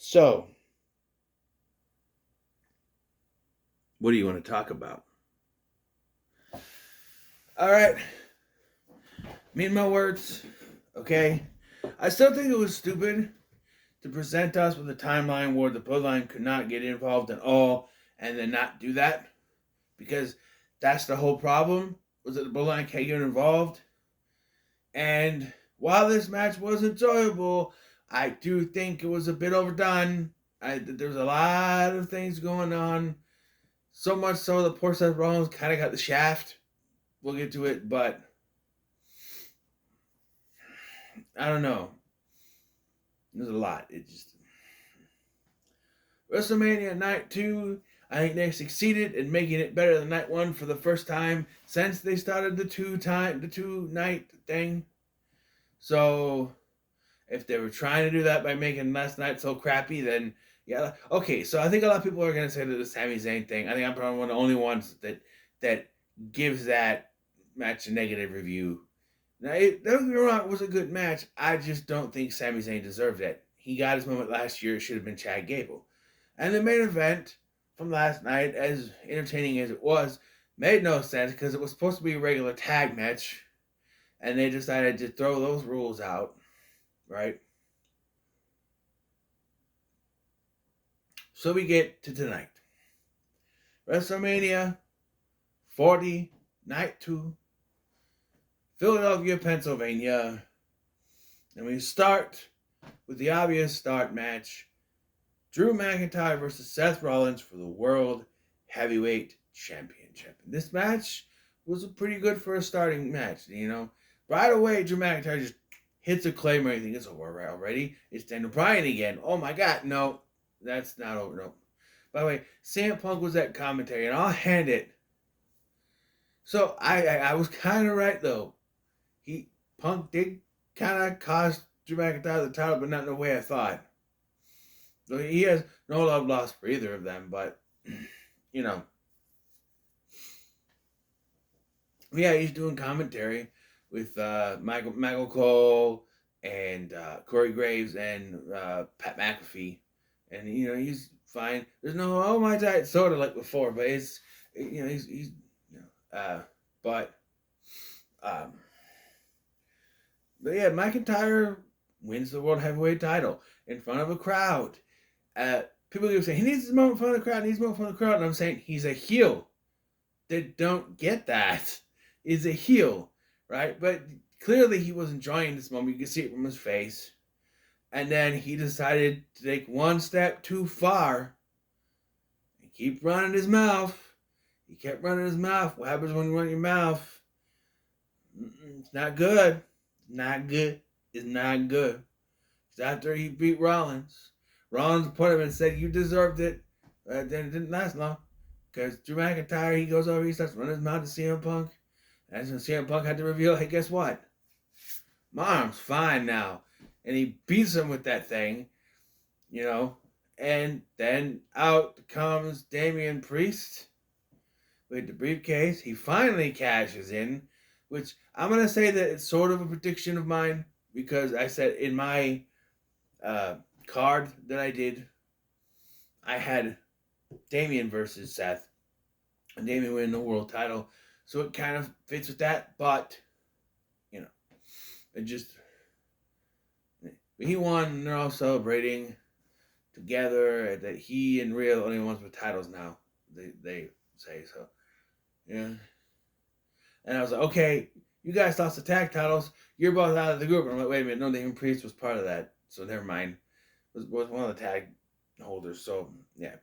So, what do you want to talk about? All right, mean my words, okay? I still think it was stupid to present us with a timeline where the bloodline could not get involved at all and then not do that because that's the whole problem was that the bloodline can't get involved. And while this match was enjoyable, I do think it was a bit overdone. There was a lot of things going on, so much so that poor Seth Rollins kind of got the shaft. We'll get to it, but I don't know. There's a lot. It just WrestleMania Night 2, I think they succeeded in making it better than Night 1 for the first time since they started the two night thing. So if they were trying to do that by making last night so crappy, then yeah. Okay, so I think a lot of people are gonna say that the Sami Zayn thing. I think I'm probably one of the only ones that gives that match a negative review. Now, don't get me wrong, it was a good match. I just don't think Sami Zayn deserved it. He got his moment last year. It should have been Chad Gable. And the main event from last night, as entertaining as it was, made no sense because it was supposed to be a regular tag match, and they decided to throw those rules out, right? So we get to tonight. WrestleMania 40, Night 2, Philadelphia, Pennsylvania. And we start with the obvious start match. Drew McIntyre versus Seth Rollins for the World Heavyweight Championship. And this match was pretty good for a starting match, you know. Right away, Drew McIntyre just hits a claim or anything. It's over right already. It's Daniel Bryan again. Oh my God, no. That's not over. No. By the way, CM Punk was at commentary, and I'll hand it. So I was kind of right though. Punk did kind of cost Drew McIntyre the title, but not in the way I thought. So he has no love lost for either of them, but you know, yeah, he's doing commentary with Michael Cole and Corey Graves and Pat McAfee, and you know he's fine. There's no oh my diet soda like before, but it's you know he's you know but um but yeah, McIntyre wins the world heavyweight title in front of a crowd. People keep saying he needs his moment in front of the crowd, he needs his moment in front of the crowd, and I'm saying he's a heel. They don't get that. He's a heel, right? But clearly he was enjoying this moment. You can see it from his face. And then he decided to take one step too far and keep running his mouth. He kept running his mouth. What happens when you run your mouth? It's not good. Not good. It's not good. It's after he beat Rollins. Rollins put him and said, "You deserved it." Then it didn't last long. Because Drew McIntyre, he goes over, he starts running his mouth to CM Punk. And then CM Punk had to reveal, hey, guess what? My arm's fine now. And he beats him with that thing, you know. And then out comes Damian Priest with the briefcase. He finally cashes in, which I'm going to say that it's sort of a prediction of mine because I said in my card that I did, I had Damian versus Seth, and Damian winning the world title. So it kind of fits with that, but you know, it just he won, and they're all celebrating together that he and Rhea are the only ones with titles now. They say so, yeah. And I was like, okay, you guys lost the tag titles. You're both out of the group. And I'm like, wait a minute, no, Damian Priest was part of that, so never mind. Was one of the tag holders. So yeah,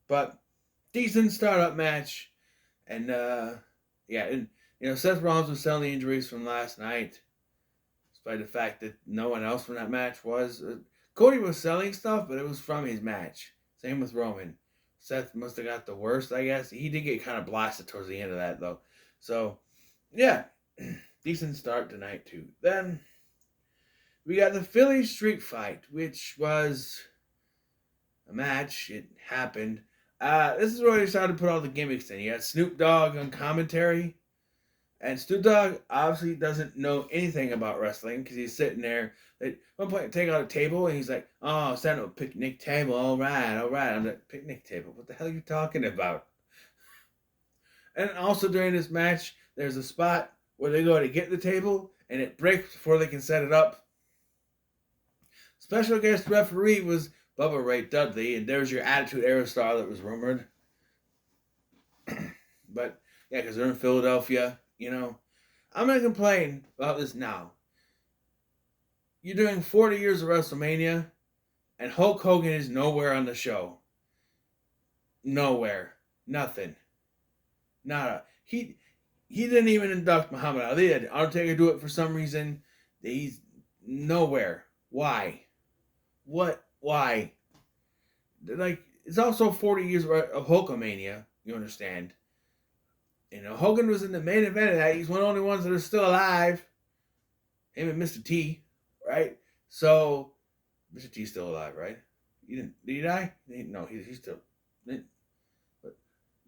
but decent startup match, and yeah, and you know Seth Rollins was selling the injuries from last night, despite the fact that no one else from that match was. Cody was selling stuff, but it was from his match. Same with Roman. Seth must have got the worst, I guess. He did get kind of blasted towards the end of that though. So yeah, decent start tonight too. Then we got the Philly Street Fight, which was a match. It happened. This is where they started to put all the gimmicks in. You had Snoop Dogg on commentary. And Stu Dog obviously doesn't know anything about wrestling because he's sitting there. At one point, take out a table and he's like, "Oh, set up a picnic table. All right, all right." I'm like, "Picnic table? What the hell are you talking about?" And also during this match, there's a spot where they go to get the table and it breaks before they can set it up. Special guest referee was Bubba Ray Dudley, and there's your Attitude Era star that was rumored. But yeah, because they're in Philadelphia, I'm gonna complain about this now. You're doing 40 years of WrestleMania, and Hulk Hogan is nowhere on the show. Nowhere. Nothing. Nada. He didn't even induct Muhammad Ali. Had Undertaker do it for some reason. He's nowhere. Why? What? Why? Like, it's also 40 years of Hulkamania. You understand? Hogan was in the main event of that. He's one of the only ones that are still alive. Him and Mr. T, right? So, Mr. T's still alive, right? Did he die? No, he's still. But,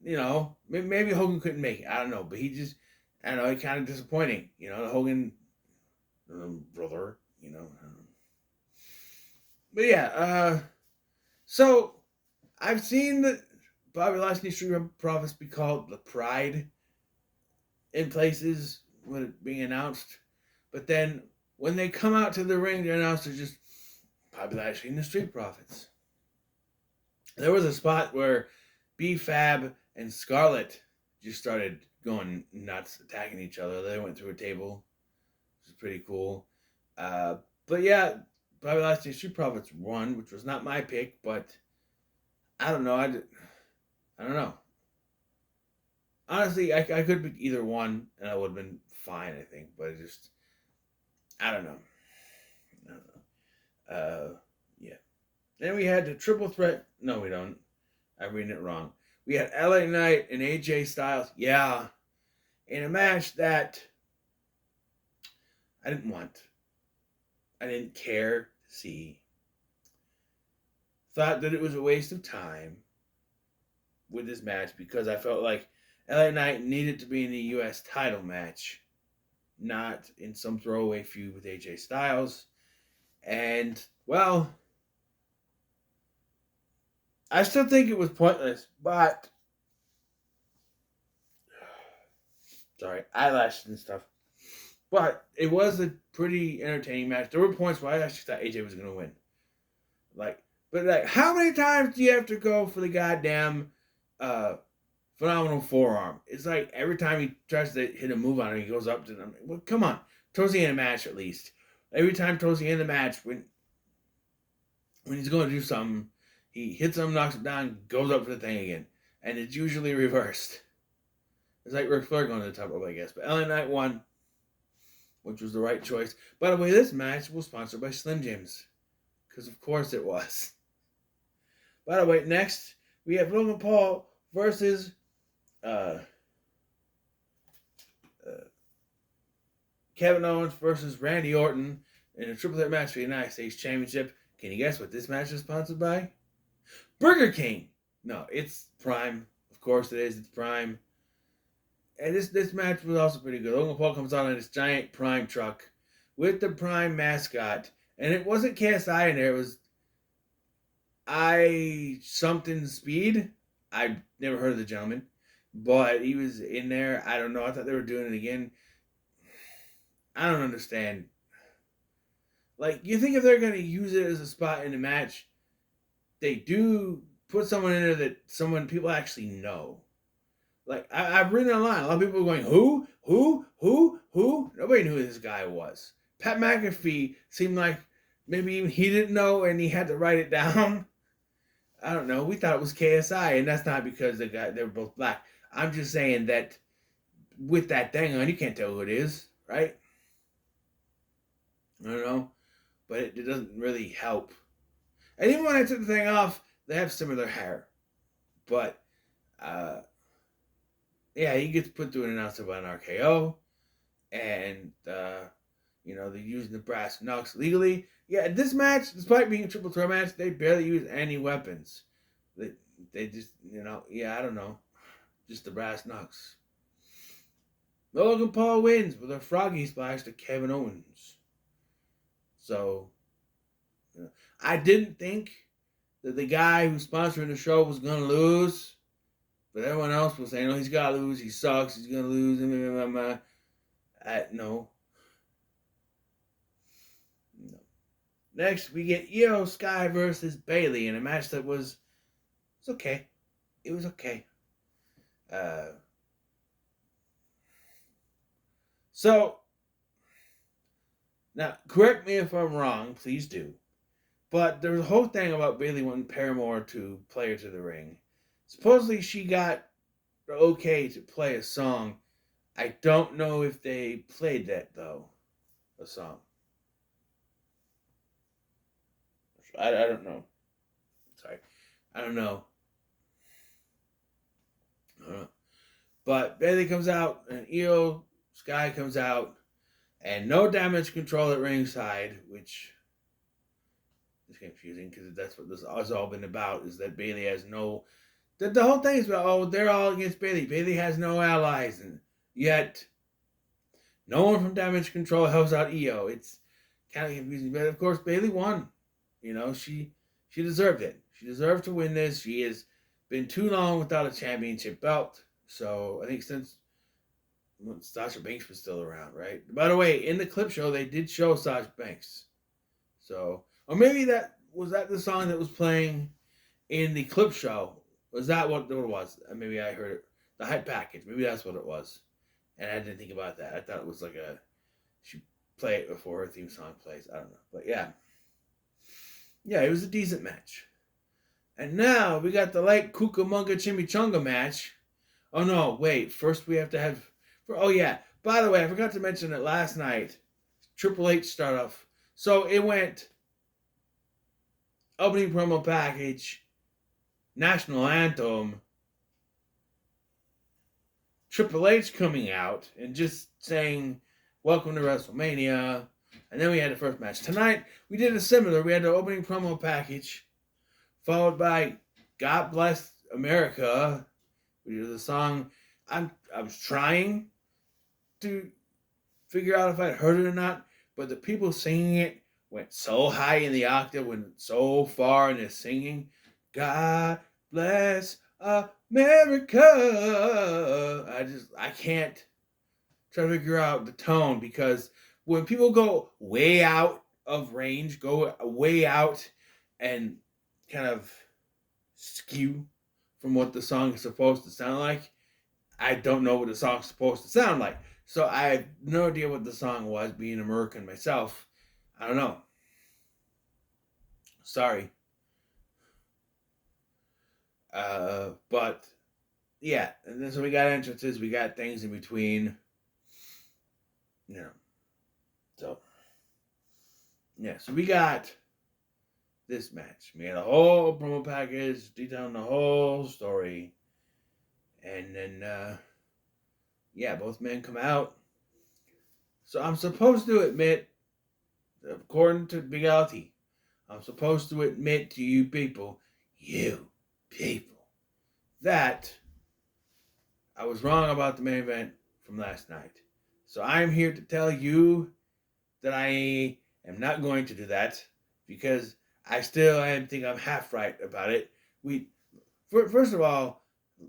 maybe Hogan couldn't make it. I don't know. But I don't know, he kind of disappointing. The Hogan brother, But yeah, so I've seen that Bobby Lashley Street Profits be called the Pride in places when it being announced. But then when they come out to the ring, they're announced as just Bobby Lashley and the Street Profits. There was a spot where B-Fab and Scarlett just started going nuts, attacking each other. They went through a table, which was pretty cool. But yeah, Bobby Lashley and Street Profits won, which was not my pick, but I don't know. I don't know. Honestly, I could pick either one, and I would have been fine, I think. But I don't know. I don't know. Yeah. Then we had the triple threat. No, we don't. I'm reading it wrong. We had LA Knight and AJ Styles. Yeah. In a match that I didn't want. I didn't care to see. Thought that it was a waste of time with this match because I felt like LA Knight needed to be in the U.S. title match, not in some throwaway feud with AJ Styles. And, well, I still think it was pointless, but sorry, eyelashes and stuff. But it was a pretty entertaining match. There were points where I actually thought AJ was going to win. But how many times do you have to go for the goddamn phenomenal forearm? It's like every time he tries to hit a move on him, he goes up to them. Well, come on. Towards the end of the match, at least. Every time towards the end of the match, when he's going to do something, he hits him, knocks him down, goes up for the thing again. And it's usually reversed. It's like Ric Flair going to the top rope, I guess. But LA Knight won, which was the right choice. By the way, this match was sponsored by Slim Jims. Because of course it was. By the way, next we have Logan Paul versus Kevin Owens versus Randy Orton in a triple threat match for the United States Championship. Can you guess what this match is sponsored by? Burger King. No, it's Prime. Of course it is. It's Prime. And this match was also pretty good. Logan Paul comes out on this giant Prime truck with the Prime mascot. And it wasn't KSI in there. It was something Speed. I've never heard of the gentleman. But he was in there. I don't know. I thought they were doing it again. I don't understand. Like, you think if they're going to use it as a spot in the match, they do put someone in there that people actually know. Like, I've written online. A lot of people are going, who? Nobody knew who this guy was. Pat McAfee seemed like maybe even he didn't know and he had to write it down. I don't know. We thought it was KSI, and that's not because they were both black. I'm just saying that with that thing on, you can't tell who it is, right? I don't know. But it doesn't really help. And even when I took the thing off, they have similar hair. But, yeah, he gets put through an announcer by an RKO. And, they're using the brass knucks legally. Yeah, this match, despite being a triple threat match, they barely use any weapons. They just, I don't know. Just the brass knucks. Logan Paul wins with a froggy splash to Kevin Owens. So, I didn't think that the guy who's sponsoring the show was going to lose, but everyone else was saying, oh, he's got to lose, he sucks, he's going to lose. No. No. Next, we get Io Sky versus Bayley in a match that was it's okay. It was okay. Uh, so, now, correct me if I'm wrong, please do. But there was a whole thing about Bayley wanting Paramore to play her to the ring. Supposedly, she got okay to play a song. I don't know if they played that, though. A song. I don't know. Sorry. I don't know. But Bayley comes out, and Io Sky comes out, and no damage control at ringside, which is confusing because that's what this has all been about. Is that Bayley has no. The whole thing is about they're all against Bayley. Bayley has no allies, and yet no one from Damage Control helps out Io. It's kind of confusing, but of course Bayley won. She deserved it. She deserved to win this. She has been too long without a championship belt. So I think since Sasha Banks was still around, right? By the way, in the clip show they did show Sasha Banks. So, or maybe that was the song that was playing in the clip show. Was that what it was? Maybe I heard it. The hype package. Maybe that's what it was. And I didn't think about that. I thought it was like she play it before her theme song plays. I don't know, but yeah. Yeah, it was a decent match. And now we got the Light Cucamonga Chimichanga match. Oh no, wait. First we have to have. Oh yeah. By the way, I forgot to mention that last night Triple H started off. So it went opening promo package, national anthem, Triple H coming out and just saying, "Welcome to WrestleMania." And then we had the first match. Tonight, we did a similar. We had the opening promo package, followed by God Bless America, which is a song I was trying to figure out if I'd heard it or not, but the people singing it went so high in the octave, went so far in the singing. God bless America. I can't try to figure out the tone because when people go way out of range, go way out and kind of skew from what the song is supposed to sound like, I don't know what the song's supposed to sound like. So I have no idea what the song was, being American myself. I don't know. Sorry. But yeah, and then so we got entrances, we got things in between. So yeah, so we got this match. We had a whole promo package detailing the whole story. And then both men come out. So I'm supposed to admit, according to Big LT, I'm supposed to admit to you people, that I was wrong about the main event from last night. So I'm here to tell you that I am not going to do that because I still think I'm half right about it. First of all,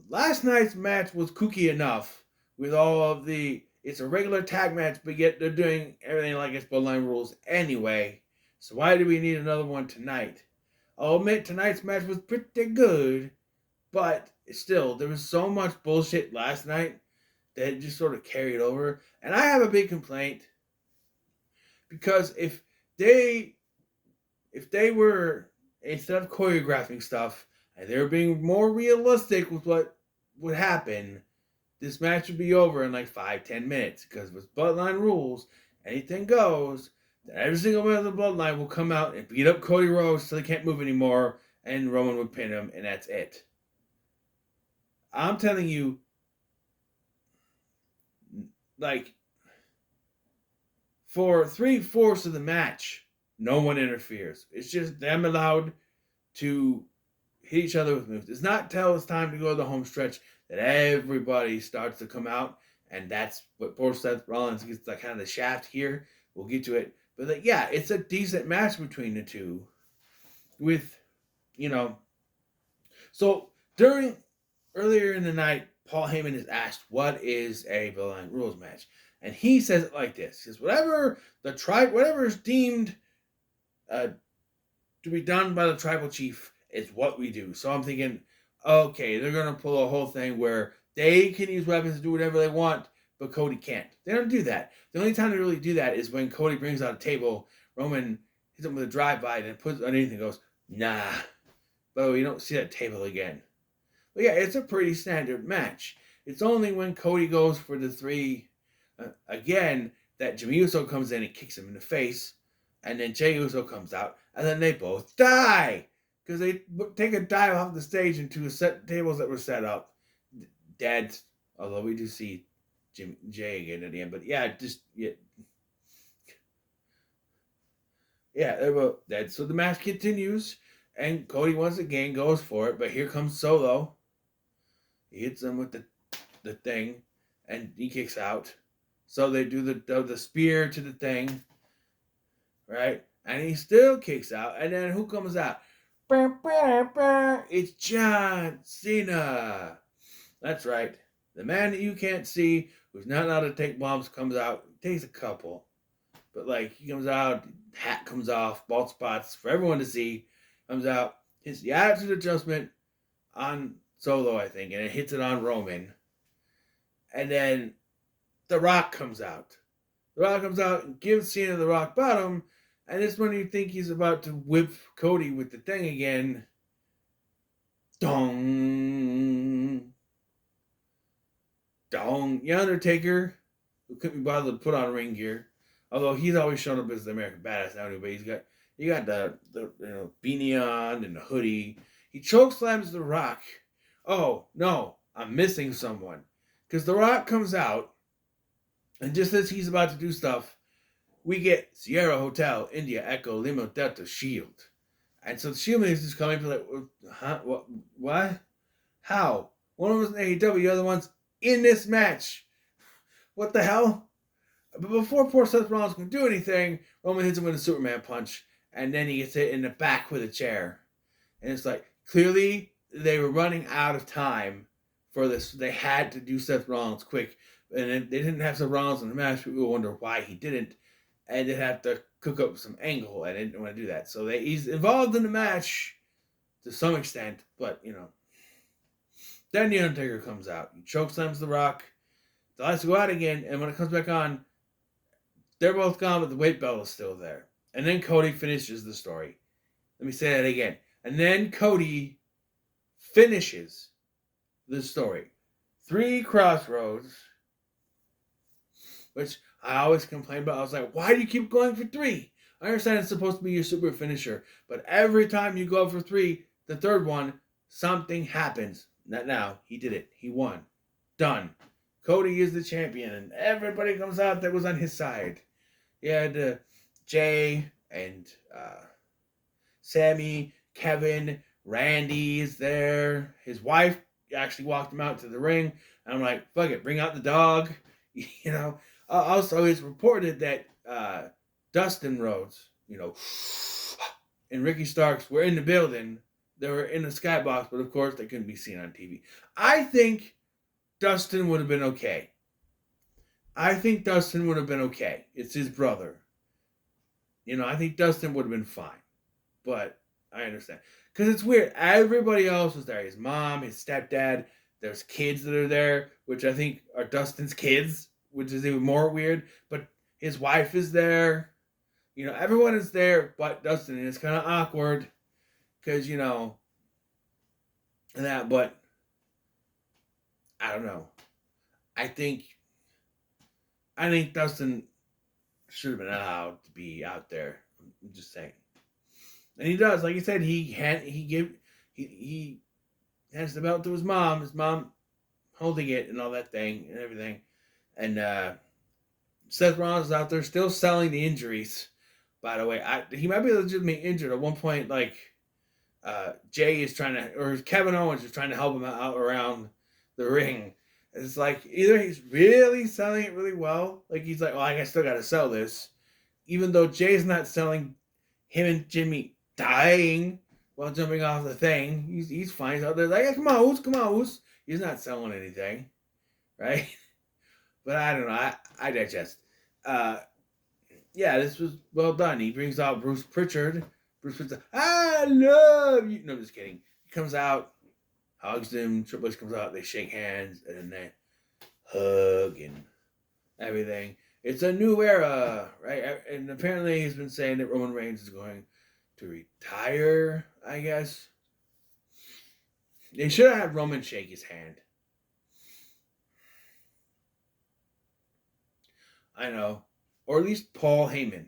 last night's match was kooky enough with all of it's a regular tag match, but yet they're doing everything like it's Bloodline rules anyway. So why do we need another one tonight? I'll admit tonight's match was pretty good, but still, there was so much bullshit last night that it just sort of carried over. And I have a big complaint because if they were, instead of choreographing stuff, and they were being more realistic with what would happen, this match would be over in like 5-10 minutes. Because with Bloodline rules, anything goes. Then every single member of the Bloodline will come out and beat up Cody Rhodes so they can't move anymore, and Roman would pin him, and that's it. I'm telling you, like, for 3/4 of the match, no one interferes. It's just them allowed to hit each other with moves. It's not till it's time to go to the home stretch that everybody starts to come out and that's what poor Seth Rollins gets like kind of the shaft here. We'll get to it, but like, yeah, it's a decent match between the two. With you know, so during earlier in the night, Paul Heyman is asked what is a Bloodline Rules match, and he says it like this: "He says whatever is deemed uh, to be done by the tribal chief is what we do." So I'm thinking, okay, they're gonna pull a whole thing where they can use weapons to do whatever they want, but Cody can't. They don't do that. The only time they really do that is when Cody brings out a table, Roman hits him with a drive-by, and then puts it underneath and goes, nah. But we don't see that table again. But yeah, it's a pretty standard match. It's only when Cody goes for the three again that Jimmy Uso comes in and kicks him in the face, and then Jey Uso comes out, and then they both die because they take a dive off the stage into tables that were set up. Dead, although we do see Jey again at the end. But yeah, they're both dead. So the match continues, and Cody once again goes for it, but here comes Solo. He hits him with the thing, and he kicks out. So they do the spear to the thing, right? And he still kicks out. And then who comes out? It's John Cena. That's right. The man that you can't see, who's not allowed to take bombs, comes out. Takes a couple. But like, he comes out, hat comes off, bald spots for everyone to see. Comes out, hits the attitude adjustment on Solo, I think, and it hits it on Roman. And then The Rock comes out. The Rock comes out and gives Cena the rock bottom, and it's when you think he's about to whip Cody with the thing again. Dong. Dong. The Undertaker, who couldn't be bothered to put on ring gear, although he's always shown up as the American Badass now, but he got the beanie on and the hoodie. He chokeslams The Rock. Oh, no, I'm missing someone. Because The Rock comes out, and just as he's about to do stuff, we get Sierra Hotel, India, Echo, Lima, Delta, Shield. And so the Shield is just coming like, huh? What? How? One of them was in AEW, the other one's in this match. What the hell? But before poor Seth Rollins can do anything, Roman hits him with a Superman punch, and then he gets hit in the back with a chair. And it's like, clearly they were running out of time for this. They had to do Seth Rollins quick. And they didn't have Seth Rollins in the match. People wonder why he didn't. And they'd have to cook up some angle. And they didn't want to do that. So he's involved in the match to some extent. But, then The Undertaker comes out. He chokeslams The Rock. The lights go out again. And when it comes back on, they're both gone, but the weight belt is still there. And then Cody finishes the story. Let me say that again. And then Cody finishes the story. 3 Crossroads, which I always complain about. I was like, why do you keep going for 3? I understand it's supposed to be your super finisher, but every time you go for 3, the third one, something happens. Not now. He did it. He won. Done. Cody is the champion, and everybody comes out that was on his side. You had Jay and Sammy, Kevin, Randy is there. His wife actually walked him out to the ring. And I'm like, fuck it, bring out the dog. Also, it's reported that Dustin Rhodes, and Ricky Starks were in the building. They were in the skybox, but of course they couldn't be seen on TV. I think Dustin would have been okay. It's his brother. I think Dustin would have been fine. But I understand. Because it's weird. Everybody else was there. His mom, his stepdad. There's kids that are there, which I think are Dustin's kids, which is even more weird. But his wife is there. Everyone is there but Dustin. And it's kind of awkward. Because, that. But I don't know. I think Dustin should have been allowed to be out there. I'm just saying. And he does, like you said, he hands the belt to his mom holding it and all that thing and everything. And Seth Rollins is out there still selling the injuries, by the way. He might be legitimately injured at one point, like Jay is trying to, or Kevin Owens is trying to help him out around the ring. It's like either he's really selling it really well, like he's like, oh, I still got to sell this, even though Jay's not selling him and Jimmy dying while jumping off the thing. He's fine. He's out there like, hey, come on, Oos, come on, Oos. He's not selling anything, right? But I don't know. I digest. Uh, yeah, this was well done. He brings out Bruce Pritchard. Bruce Pritchard, I love you. No, I'm just kidding. He comes out, hugs him. Triple H comes out. They shake hands, and then they hug and everything. It's a new era, right? And apparently he's been saying that Roman Reigns is going to retire, I guess. They should have had Roman shake his hand. I know. Or at least Paul Heyman.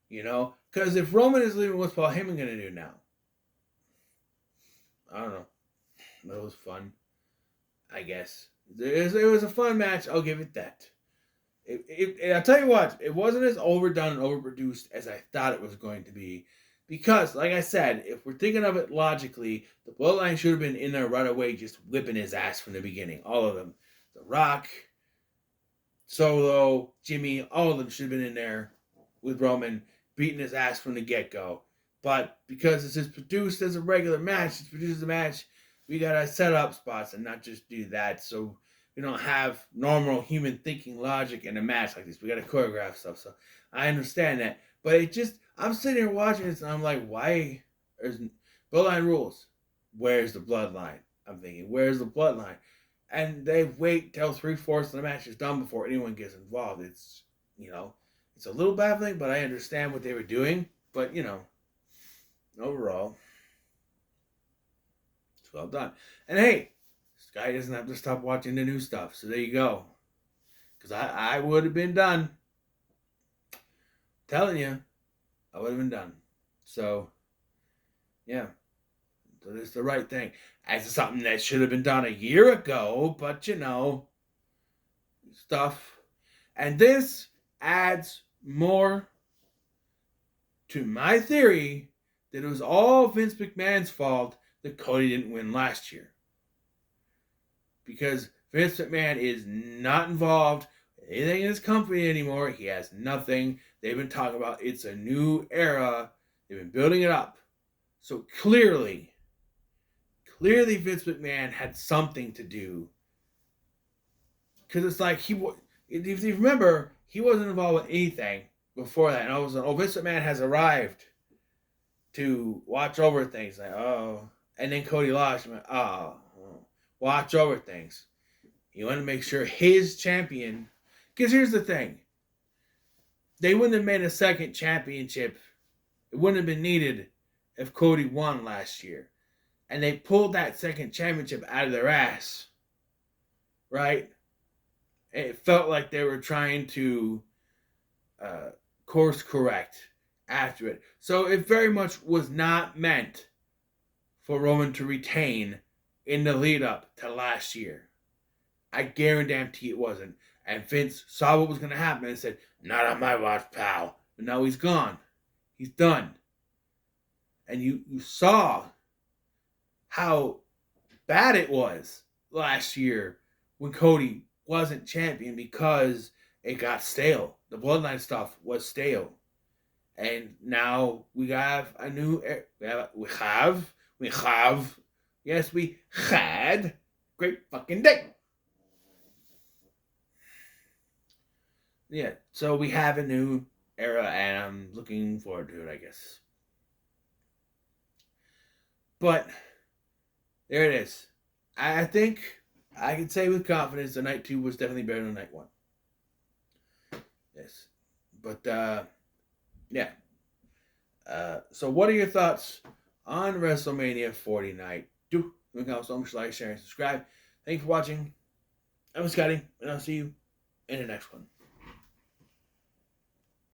You know? Because if Roman is leaving, what's Paul Heyman going to do now? I don't know. That was fun. I guess. It was a fun match. I'll give it that. I'll tell you what, it wasn't as overdone and overproduced as I thought it was going to be. Because, like I said, if we're thinking of it logically, the Bloodline should have been in there right away just whipping his ass from the beginning. All of them. The Rock, Solo, Jimmy, all of them should have been in there with Roman beating his ass from the get-go. But because this is produced as a regular match, it's produced as a match, we gotta set up spots and not just do that. So we don't have normal human thinking logic in a match like this. We gotta choreograph stuff. So I understand that. But it just, I'm sitting here watching this and I'm like, why? There's Bloodline rules. Where's the Bloodline? I'm thinking, where's the Bloodline? And they wait till 3/4 of the match is done before anyone gets involved. It's, it's a little baffling, but I understand what they were doing. But, overall, it's well done. And hey, this guy doesn't have to stop watching the new stuff. So there you go. Because I would have been done. Telling you, I would have been done. So, yeah. So it's the right thing. As something that should have been done a year ago, but stuff. And this adds more to my theory that it was all Vince McMahon's fault that Cody didn't win last year. Because Vince McMahon is not involved in anything in his company anymore. He has nothing. They've been talking about it's a new era. They've been building it up. So clearly Vince McMahon had something to do. Because it's like if you remember, he wasn't involved with anything before that. And all of a sudden, Vince McMahon has arrived to watch over things. Like, oh. And then Cody lost. Like, oh. Watch over things. You want to make sure his champion. Because here's the thing. They wouldn't have made a second championship. It wouldn't have been needed if Cody won last year. And they pulled that second championship out of their ass. Right? It felt like they were trying to course correct after it. So it very much was not meant for Roman to retain in the lead up to last year. I guarantee it wasn't. And Vince saw what was going to happen and said, not on my watch, pal. But now he's gone. He's done. And you saw how bad it was last year when Cody wasn't champion because it got stale. The Bloodline stuff was stale. And now we have a new... We have... Yes, we had... Great fucking day. Yeah, so we have a new era and I'm looking forward to it, I guess. But there it is. I think I can say with confidence that night 2 was definitely better than night 1. Yes. But, yeah. So what are your thoughts on WrestleMania 40 night 2? Look how so much, like, share, and subscribe. Thank you for watching. I'm Scotty, and I'll see you in the next one.